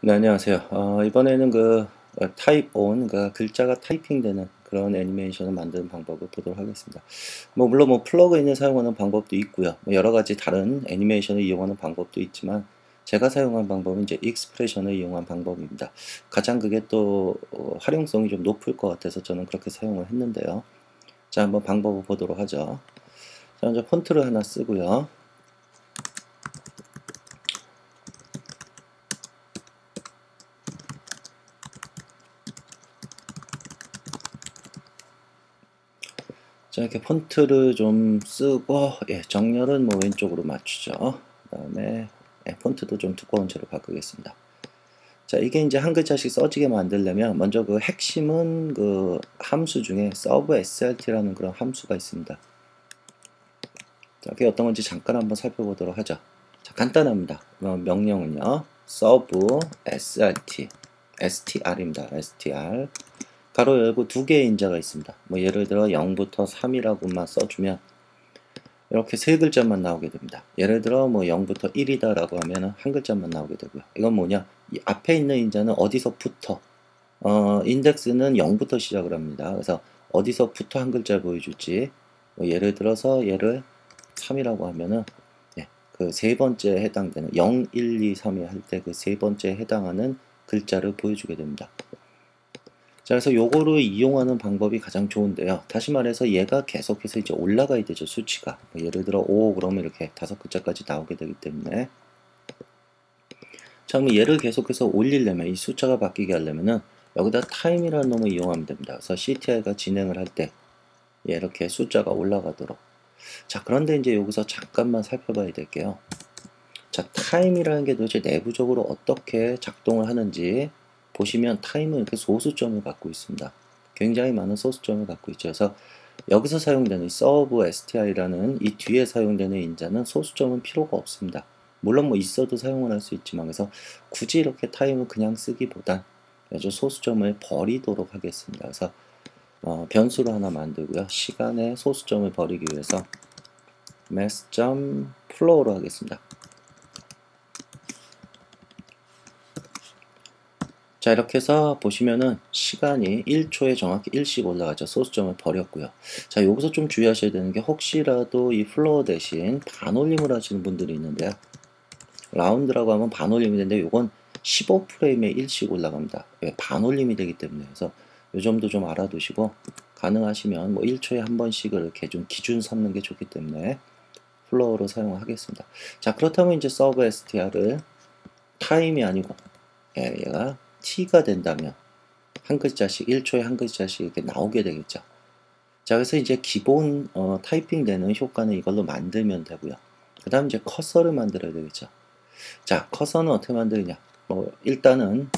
네, 안녕하세요. 이번에는 타입 온, 글자가 타이핑되는 그런 애니메이션을 만드는 방법을 보도록 하겠습니다. 물론 플러그인을 사용하는 방법도 있고요. 여러 가지 다른 애니메이션을 이용하는 방법도 있지만, 제가 사용한 방법은 이제 익스프레션을 이용한 방법입니다. 가장 그게 또, 활용성이 좀 높을 것 같아서 저는 그렇게 사용을 했는데요. 자, 한번 방법을 보도록 하죠. 자, 먼저 폰트를 하나 쓰고요. 자, 이렇게 폰트를 좀 쓰고, 정렬은 왼쪽으로 맞추죠. 그 다음에, 폰트도 좀 두꺼운 채로 바꾸겠습니다. 자, 이게 이제 한 글자씩 써지게 만들려면, 먼저 그 핵심은 그 함수 중에 sub srt라는 그런 함수가 있습니다. 자, 그게 어떤 건지 잠깐 한번 살펴보도록 하죠. 자, 간단합니다. 명령은요, sub srt, str입니다. str. 가로 열고 두 개의 인자가 있습니다. 예를 들어 0부터 3이라고만 써주면 이렇게 세 글자만 나오게 됩니다. 예를 들어 0부터 1이다 라고 하면 한 글자만 나오게 되고요. 이건 뭐냐? 이 앞에 있는 인자는 어디서부터 인덱스는 0부터 시작을 합니다. 그래서 어디서부터 한 글자를 보여줄지 예를 들어서 얘를 3이라고 하면은 그 세 번째에 해당되는 0, 1, 2, 3이 할 때 그 세 번째에 해당하는 글자를 보여주게 됩니다. 자, 그래서 요거를 이용하는 방법이 가장 좋은데요. 다시 말해서 얘가 계속해서 이제 올라가야 되죠, 수치가. 예를 들어 5 그러면 이렇게 5글자까지 나오게 되기 때문에. 자, 그럼 얘를 계속해서 올리려면, 이 숫자가 바뀌게 하려면은 여기다 time이라는 놈을 이용하면 됩니다. 그래서 CTI가 진행을 할 때 이렇게 숫자가 올라가도록. 자, 그런데 이제 여기서 잠깐만 살펴봐야 될게요. 자, time이라는 게 도대체 내부적으로 어떻게 작동을 하는지 보시면 time은 이렇게 소수점을 갖고 있습니다. 굉장히 많은 소수점을 갖고 있죠. 그래서 여기서 사용되는 sub str이라는 이 뒤에 사용되는 인자는 소수점은 필요가 없습니다. 물론 있어도 사용을 할 수 있지만, 그래서 굳이 이렇게 time을 그냥 쓰기보단 아주 소수점을 버리도록 하겠습니다. 그래서 변수를 하나 만들고요. 시간에 소수점을 버리기 위해서 mass.flow로 하겠습니다. 자, 이렇게 해서 보시면은 시간이 1초에 정확히 1씩 올라가죠. 소수점을 버렸고요. 자, 여기서 좀 주의하셔야 되는 게, 혹시라도 이 플로어 대신 반올림을 하시는 분들이 있는데요. 라운드라고 하면 반올림이 되는데, 이건 15프레임에 1씩 올라갑니다. 왜? 반올림이 되기 때문에. 그래서 이 점도 좀 알아두시고, 가능하시면 1초에 한 번씩을 이렇게 좀 기준 삼는 게 좋기 때문에 플로어로 사용하겠습니다. 자, 그렇다면 이제 서브 str을 타임이 아니고, 얘가 t가 된다면 한 글자씩 1초에 한 글자씩 이렇게 나오게 되겠죠. 자, 그래서 이제 기본 타이핑 되는 효과는 이걸로 만들면 되고요. 그 다음 이제 커서를 만들어야 되겠죠. 자, 커서는 어떻게 만드느냐? 일단은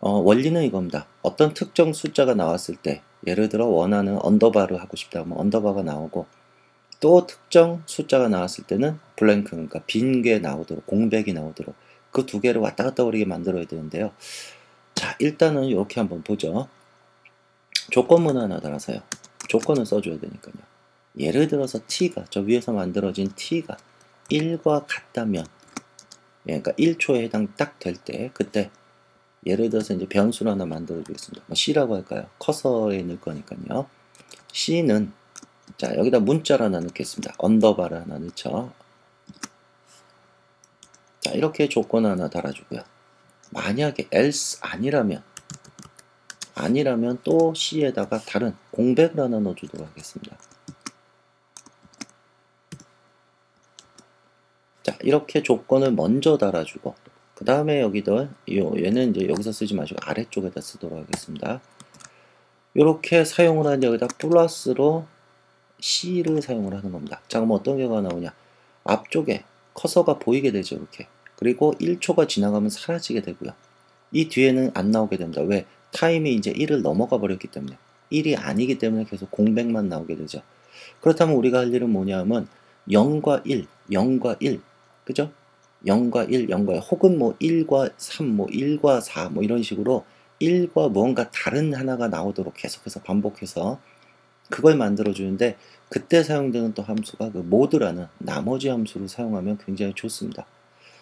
원리는 이겁니다. 어떤 특정 숫자가 나왔을 때, 예를 들어 원하는 언더바를 하고 싶다 하면 언더바가 나오고, 또 특정 숫자가 나왔을 때는 블랭크, 그러니까 빈 게 나오도록, 공백이 나오도록 그 두 개를 왔다 갔다 거리게 만들어야 되는데요. 자, 일단은 이렇게 한번 보죠. 조건문 하나 달아서요. 조건을 써줘야 되니까요. 예를 들어서 t가, 저 위에서 만들어진 t가 1과 같다면, 그러니까 1초에 해당 딱 될 때, 그때 예를 들어서 이제 변수를 하나 만들어 주겠습니다. c라고 할까요? 커서에 넣을 거니까요. c는, 자, 여기다 문자를 하나 넣겠습니다. 언더바를 하나 넣죠. 자, 이렇게 조건 하나 달아주고요. 만약에 else 아니라면 또 c에다가 다른 공백을 하나 넣어주도록 하겠습니다. 자, 이렇게 조건을 먼저 달아주고, 그 다음에 얘는 이제 여기서 쓰지 마시고 아래쪽에다 쓰도록 하겠습니다. 이렇게 사용을 한 여기다 플러스로 c를 사용을 하는 겁니다. 자, 그럼 어떤 경우가 나오냐? 앞쪽에 커서가 보이게 되죠, 이렇게. 그리고 1초가 지나가면 사라지게 되고요. 이 뒤에는 안 나오게 됩니다. 왜? 타임이 이제 1을 넘어가 버렸기 때문에. 1이 아니기 때문에 계속 공백만 나오게 되죠. 그렇다면 우리가 할 일은 뭐냐 하면 0과 1, 0과 1, 그죠? 0과 1, 0과 1, 혹은 1과 3, 1과 4, 이런 식으로 1과 무언가 다른 하나가 나오도록 계속해서 반복해서 그걸 만들어 주는데, 그때 사용되는 또 함수가 그 모드라는 나머지 함수를 사용하면 굉장히 좋습니다.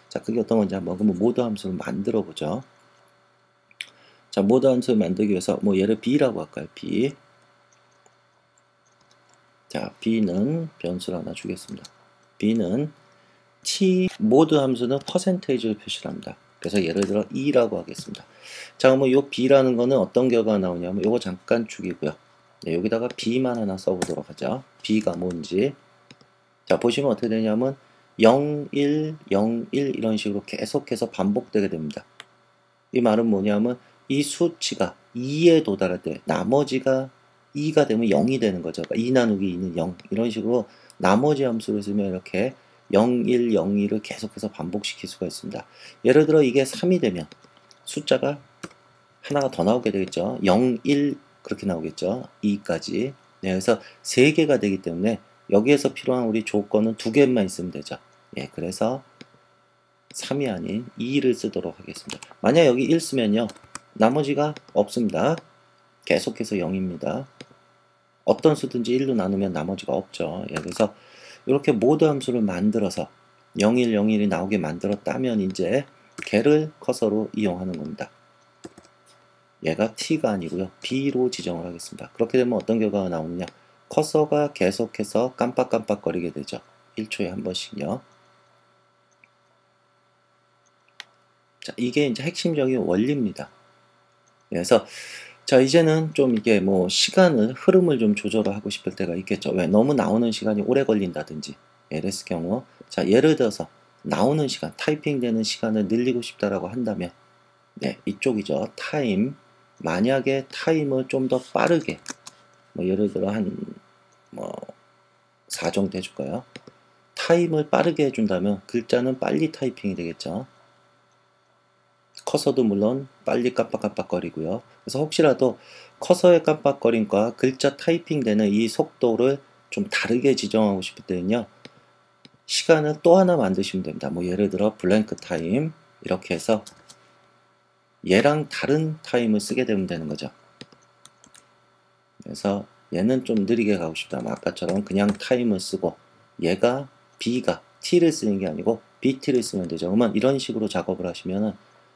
자, 그게 어떤 건지 한번 그러면 모드 함수를 만들어 보죠. 자, 모드 함수 만들기 위해서 뭐 얘를 b라고 할까요? b. 자, b는 변수를 하나 주겠습니다. b는 t 모드 함수는 퍼센테이지를 표시를 합니다. 그래서 예를 들어 2라고 하겠습니다. 자, 그러면 요 b라는 거는 어떤 결과가 나오냐면 요거 잠깐 죽이고요. 네, 여기다가 b만 하나 써보도록 하죠. b가 뭔지. 자, 보시면 어떻게 되냐면 0, 1, 0, 1 이런 식으로 계속해서 반복되게 됩니다. 이 말은 뭐냐면 이 수치가 2에 도달할 때 나머지가 2가 되면 0이 되는 거죠. 그러니까 2 나누기 2는 0 이런 식으로 나머지 함수를 쓰면 이렇게 0, 1, 0, 2를 계속해서 반복시킬 수가 있습니다. 예를 들어 이게 3이 되면 숫자가 하나가 더 나오게 되겠죠. 0, 1 그렇게 나오겠죠. 2까지. 네, 그래서 3개가 되기 때문에 여기에서 필요한 우리 조건은 2개만 있으면 되죠. 예, 그래서 3이 아닌 2를 쓰도록 하겠습니다. 만약 여기 1 쓰면요. 나머지가 없습니다. 계속해서 0입니다. 어떤 수든지 1로 나누면 나머지가 없죠. 예, 그래서 이렇게 모드 함수를 만들어서 01, 01이 나오게 만들었다면 이제 걔를 커서로 이용하는 겁니다. 얘가 t가 아니고요. b로 지정을 하겠습니다. 그렇게 되면 어떤 결과가 나오느냐. 커서가 계속해서 깜빡깜빡거리게 되죠. 1초에 한 번씩요. 자, 이게 이제 핵심적인 원리입니다. 그래서 자, 이제는 좀 이게 뭐 시간을 흐름을 좀 조절을 하고 싶을 때가 있겠죠. 왜? 너무 나오는 시간이 오래 걸린다든지. 이랬을 경우 자, 예를 들어서 나오는 시간, 타이핑 되는 시간을 늘리고 싶다라고 한다면 네, 이쪽이죠. 타임. 만약에 타임을 좀 더 빠르게 뭐 예를 들어 한 뭐 4 정도 해줄까요? 타임을 빠르게 해준다면 글자는 빨리 타이핑이 되겠죠. 커서도 물론 빨리 깜빡깜빡거리고요. 그래서 혹시라도 커서의 깜빡거림과 글자 타이핑 되는 이 속도를 좀 다르게 지정하고 싶을 때는요. 시간을 또 하나 만드시면 됩니다. 뭐 예를 들어 블랭크 타임 이렇게 해서 얘랑 다른 타임을 쓰게 되면 되는 거죠. 그래서 얘는 좀 느리게 가고 싶다면 아까처럼 그냥 타임을 쓰고 얘가 b가 t를 쓰는 게 아니고 bt를 쓰면 되죠. 그러면 이런 식으로 작업을 하시면은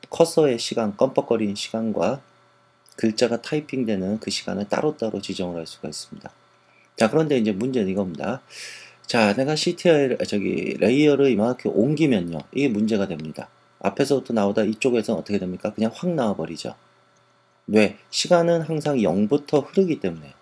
커서의 시간, 껌뻑거리는 시간과 글자가 타이핑되는 그 시간을 따로따로 지정을 할 수가 있습니다. 자, 그런데 이제 문제는 이겁니다. 자, 내가 CTI, 레이어를 이만큼 옮기면요. 이게 문제가 됩니다. 앞에서부터 나오다 이쪽에서는 어떻게 됩니까? 그냥 확 나와버리죠. 왜? 시간은 항상 0부터 흐르기 때문에요.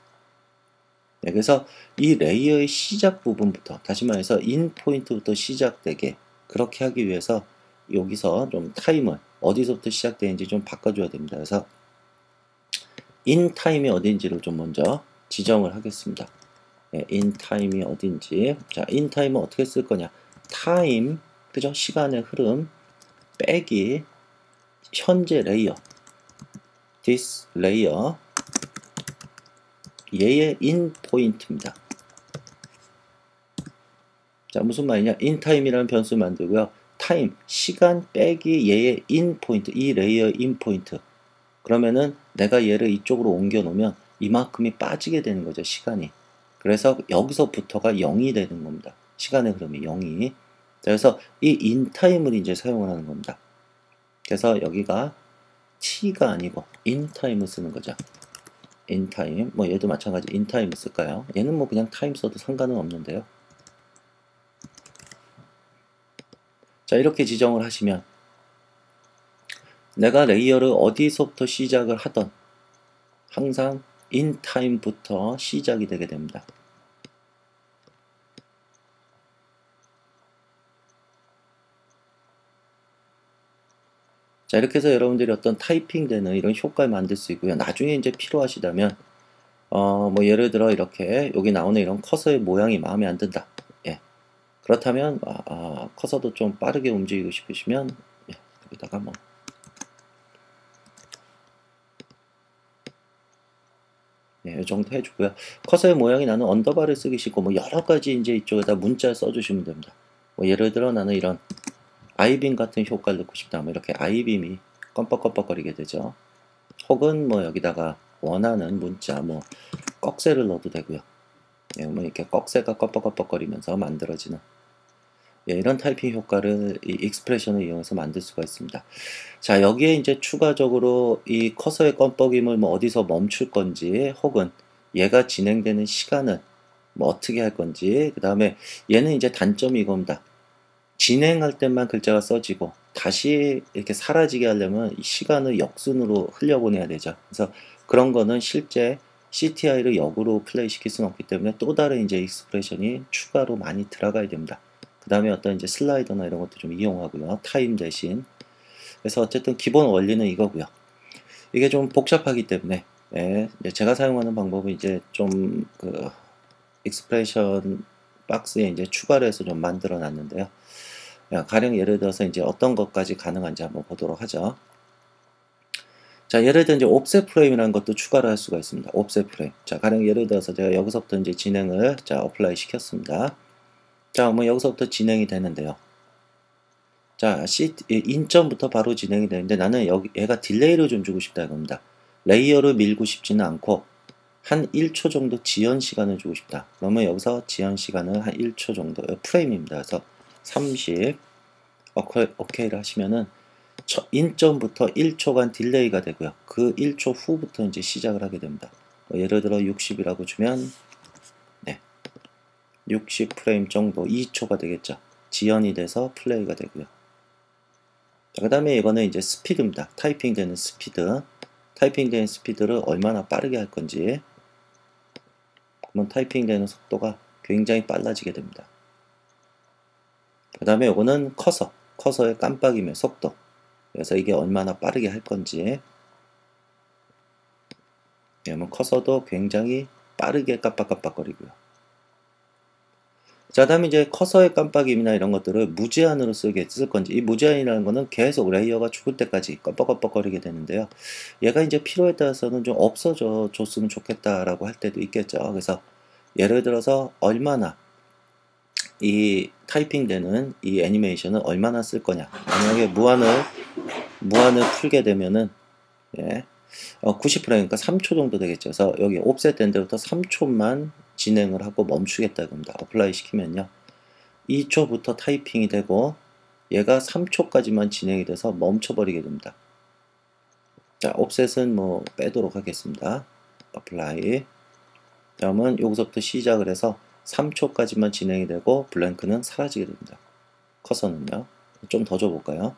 네, 그래서 이 레이어의 시작 부분부터, 다시 말해서 인 포인트부터 시작되게 그렇게 하기 위해서 여기서 좀 타임을 어디서부터 시작되는지 좀 바꿔줘야 됩니다. 그래서 인 타임이 어딘지를 좀 먼저 지정을 하겠습니다. 네, 인 타임이 어딘지. 자, 인 타임은 어떻게 쓸 거냐? 타임, 그죠? 시간의 흐름 빼기 현재 레이어, this 레이어 얘의 인 포인트입니다. 자, 무슨 말이냐? 인 타임이라는 변수 만들고요. 타임, 시간 빼기 얘의 인 포인트, 이 레이어의 인 포인트. 그러면은 내가 얘를 이쪽으로 옮겨 놓으면 이만큼이 빠지게 되는 거죠, 시간이. 그래서 여기서부터가 0이 되는 겁니다. 시간의 흐름이 0이. 그래서 이 인타임을 이제 사용을 하는 겁니다. 그래서 여기가 t가 아니고 인타임을 쓰는 거죠. 인타임. 뭐 얘도 마찬가지 인타임을 쓸까요? 얘는 뭐 그냥 타임 써도 상관은 없는데요. 자, 이렇게 지정을 하시면 내가 레이어를 어디서부터 시작을 하던 항상 인타임부터 시작이 되게 됩니다. 자, 이렇게 해서 여러분들이 어떤 타이핑 되는 이런 효과를 만들 수 있고요. 나중에 이제 필요하시다면 뭐 예를 들어 이렇게 여기 나오는 이런 커서의 모양이 마음에 안 든다. 예. 그렇다면 커서도 좀 빠르게 움직이고 싶으시면 예, 여기다가 뭐 네, 이 정도 해주고요. 커서의 모양이 나는 언더바를 쓰기 싫고 뭐 여러 가지 이제 이쪽에다 문자 써주시면 됩니다. 뭐 예를 들어 나는 이런 아이빔 같은 효과를 넣고 싶다. 뭐 이렇게 아이빔이 껌뻑껌뻑거리게 되죠. 혹은 뭐 여기다가 원하는 문자 뭐 꺽쇠를 넣어도 되고요. 네, 뭐 이렇게 꺽쇠가 껌뻑껌뻑거리면서 만들어지는 예, 이런 타이핑 효과를 이 익스프레션을 이용해서 만들 수가 있습니다. 자, 여기에 이제 추가적으로 이 커서의 껌뻑임을 뭐 어디서 멈출 건지, 혹은 얘가 진행되는 시간을 뭐 어떻게 할 건지, 그 다음에 얘는 이제 단점이 이겁니다. 진행할 때만 글자가 써지고 다시 이렇게 사라지게 하려면 이 시간을 역순으로 흘려보내야 되죠. 그래서 그런 거는 실제 CTI를 역으로 플레이 시킬 수는 없기 때문에 또 다른 이제 익스프레션이 추가로 많이 들어가야 됩니다. 그 다음에 어떤 이제 슬라이더나 이런 것도 좀 이용하고요. 타임 대신. 그래서 어쨌든 기본 원리는 이거고요. 이게 좀 복잡하기 때문에, 예, 제가 사용하는 방법은 이제 좀 그 익스프레션 박스에 이제 추가를 해서 좀 만들어 놨는데요. 가령 예를 들어서 이제 어떤 것까지 가능한지 한번 보도록 하죠. 자, 예를 들어 이제 옵셋 프레임이라는 것도 추가를 할 수가 있습니다. 옵셋 프레임. 자, 가령 예를 들어서 제가 여기서부터 이제 진행을 자, 어플라이 시켰습니다. 자, 뭐 여기서부터 진행이 되는데요. 자, 인점부터 바로 진행이 되는데 나는 여기 얘가 딜레이를 좀 주고 싶다 이겁니다. 레이어를 밀고 싶지는 않고 한 1초 정도 지연 시간을 주고 싶다. 그러면 여기서 지연 시간을 한 1초 정도 프레임입니다. 그래서 30 오케이를 하시면은 인점부터 1초간 딜레이가 되고요. 그 1초 후부터 이제 시작을 하게 됩니다. 예를 들어 60이라고 주면 네, 60 프레임 정도 2초가 되겠죠. 지연이 돼서 플레이가 되고요. 그 다음에 이거는 이제 스피드입니다. 타이핑 되는 스피드. 타이핑 되는 스피드를 얼마나 빠르게 할 건지. 그러면 타이핑 되는 속도가 굉장히 빨라지게 됩니다. 그 다음에 이거는 커서의 깜빡임의 속도. 그래서 이게 얼마나 빠르게 할 건지. 그러면 커서도 굉장히 빠르게 깜빡깜빡거리고요. 자, 다음에 이제 커서의 깜빡임이나 이런 것들을 무제한으로 쓸 건지, 이 무제한이라는 거는 계속 레이어가 죽을 때까지 깜빡깜빡거리게 되는데요. 얘가 이제 필요에 따라서는 좀 없어져 줬으면 좋겠다라고 할 때도 있겠죠. 그래서 예를 들어서 얼마나 이 타이핑 되는 이 애니메이션을 얼마나 쓸 거냐. 만약에 무한을 풀게 되면은, 예, 90프레임, 그러니까 3초 정도 되겠죠. 그래서 여기 옵셋 된 데부터 3초만 진행을 하고 멈추겠다 겁니다. 어플라이 시키면요. 2초부터 타이핑이 되고 얘가 3초까지만 진행이 돼서 멈춰버리게 됩니다. 자, 옵셋은 뭐 빼도록 하겠습니다. 어플라이. 다음은 여기서부터 시작을 해서 3초까지만 진행이 되고 블랭크는 사라지게 됩니다. 커서는요. 좀 더 줘볼까요?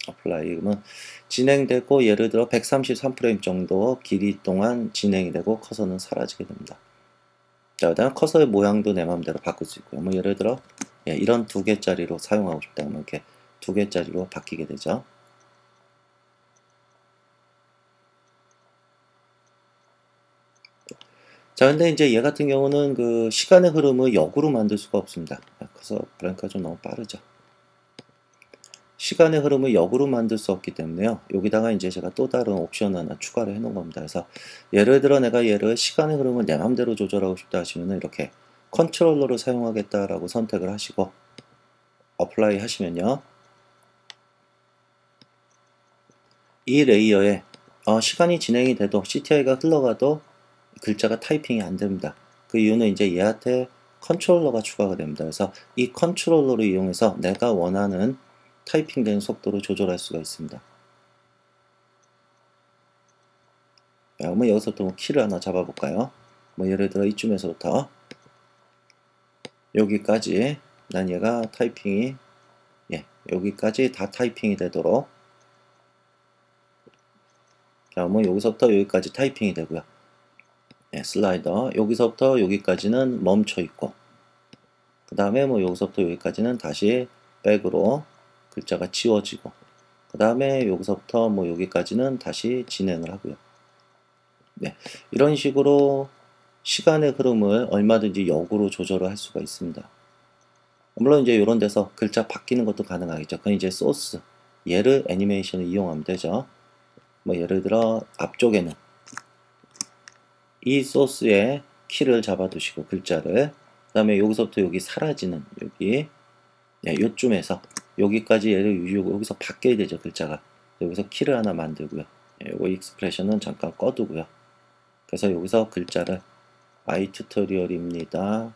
어플라이. 그러면 진행되고 예를 들어 133프레임 정도 길이 동안 진행이 되고 커서는 사라지게 됩니다. 자, 그다음 커서의 모양도 내 마음대로 바꿀 수 있고요. 뭐 예를 들어 이런 2개짜리로 사용하고 싶다 면 이렇게 2개짜리로 바뀌게 되죠. 자, 근데 이제 얘 같은 경우는 그 시간의 흐름을 역으로 만들 수가 없습니다. 커서 브랭크가 좀 너무 빠르죠. 시간의 흐름을 역으로 만들 수 없기 때문에요. 여기다가 이제 제가 또 다른 옵션 하나 추가를 해 놓은 겁니다. 그래서 예를 들어 내가 얘를 시간의 흐름을 내 맘대로 조절하고 싶다 하시면은 이렇게 컨트롤러를 사용하겠다라고 선택을 하시고 어플라이 하시면요. 이 레이어에 시간이 진행이 돼도 CTI가 흘러가도 글자가 타이핑이 안 됩니다. 그 이유는 이제 얘한테 컨트롤러가 추가가 됩니다. 그래서 이 컨트롤러를 이용해서 내가 원하는 타이핑 되는 속도를 조절할 수가 있습니다. 그러면 여기서부터 뭐 키를 하나 잡아볼까요? 뭐 예를 들어 이쯤에서부터 여기까지 난 얘가 타이핑이 여기까지 다 타이핑이 되도록 뭐 여기서부터 여기까지 타이핑이 되고요. 슬라이더 여기서부터 여기까지는 멈춰 있고 그 다음에 뭐 여기서부터 여기까지는 다시 백으로 글자가 지워지고 그 다음에 여기서부터 뭐 여기까지는 다시 진행을 하고요. 이런 식으로 시간의 흐름을 얼마든지 역으로 조절을 할 수가 있습니다. 물론 이제 이런 데서 글자 바뀌는 것도 가능하겠죠. 그건 이제 소스 얘를 애니메이션을 이용하면 되죠. 뭐 예를 들어 앞쪽에는 이 소스에 키를 잡아두시고 글자를 그 다음에 여기서부터 여기 사라지는 여기 요쯤에서 여기까지 얘를 유지하고 여기서 바뀌어야 되죠. 글자가 여기서 키를 하나 만들고요. 요거 익스프레션은 잠깐 꺼두고요. 그래서 여기서 글자를 마이 튜토리얼입니다.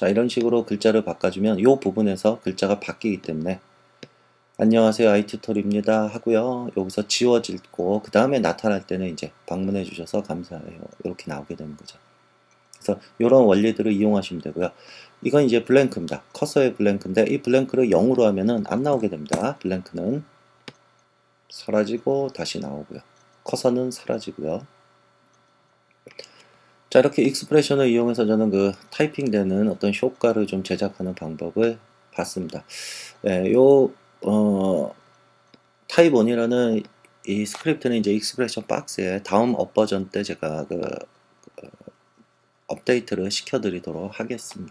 자, 이런 식으로 글자를 바꿔주면 이 부분에서 글자가 바뀌기 때문에 안녕하세요, 아이튜토리입니다 하고요. 여기서 지워지고 그 다음에 나타날 때는 이제 방문해 주셔서 감사해요, 이렇게 나오게 되는 거죠. 그래서 이런 원리들을 이용하시면 되고요. 이건 이제 블랭크입니다. 커서의 블랭크인데 이 블랭크를 0으로 하면은 안 나오게 됩니다. 블랭크는 사라지고 다시 나오고요. 커서는 사라지고요. 자, 이렇게 익스프레션을 이용해서 저는 그 타이핑되는 어떤 효과를 좀 제작하는 방법을 봤습니다. 예, 타입 1이라는 이 스크립트는 이제 익스프레션 박스에 다음 업 버전 때 제가 업데이트를 시켜드리도록 하겠습니다.